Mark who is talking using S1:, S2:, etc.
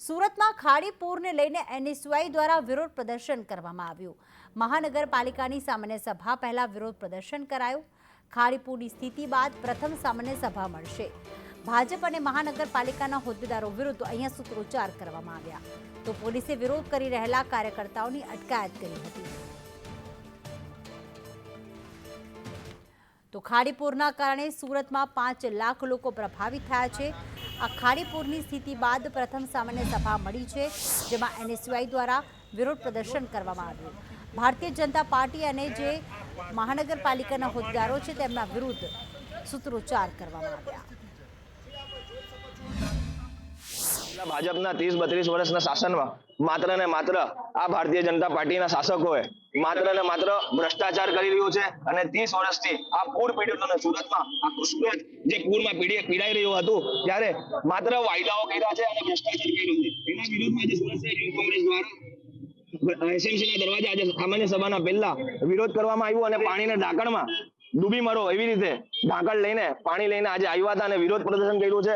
S1: સુરતમાં ખાડી પૂરને લઈને એનએસયુઆઈ દ્વારા વિરોધ પ્રદર્શન કરવામાં આવ્યું। મહાનગરપાલિકાની સામાન્ય સભા પહેલા વિરોધ પ્રદર્શન કરાયું। ખાડી પૂરની સ્થિતિ બાદ પ્રથમ સામાન્ય સભા મળશે। ભાજપ અને મહાનગરપાલિકાના હોદ્દેદારો વિરુદ્ધ અહીંયા સૂત્રોચ્ચાર કરવામાં આવ્યા તો પોલીસે વિરોધ કરી રહેલા કાર્યકર્તાઓની અટકાયત કરી હતી। તો ખાડીપુરના કારણે સુરતમાં 5 લાખ લોકો પ્રભાવિત થયા છે। આ ખાડીપુરની સ્થિતિ બાદ પ્રથમ સામાન્ય સભા મળી છે, જેમાં એનએસયુઆઈ દ્વારા વિરોધ પ્રદર્શન કરવામાં આવ્યું। ભારતીય જનતા પાર્ટી અને જે મહાનગરપાલિકાના હોદ્દેદારો છે તેમના વિરુદ્ધ સૂત્રોચ્ચાર કરવામાં આવ્યા।
S2: ભાજપના 30-32 વર્ષના શાસનમાં માત્ર ને માત્ર આ ભારતીય જનતા પાર્ટીના શાસકોએ માત્ર ને માત્ર ભ્રષ્ટાચાર કરી રહ્યું છે અને 30 વર્ષથી આ પૂર પીડિતોને સુરતમાં આ સુરત જે પૂરમાં પીડાઈ રહ્યું હતું ત્યારે માત્ર વાયદાઓ કર્યા છે અને ભ્રષ્ટાચાર કર્યું છે। એના વિરોધમાં આજે સુરત શહેર કોંગ્રેસ દ્વારા એસએમસીના દરવાજા આજે સામાન્ય સભાના પહેલા વિરોધ કરવામાં આવ્યો અને પાણીના ઢાંકણમાં ડૂબી મરો એવી રીતે ઢાંકણ લઈને પાણી લઈને આજે આવ્યા હતા અને વિરોધ પ્રદર્શન કર્યું છે।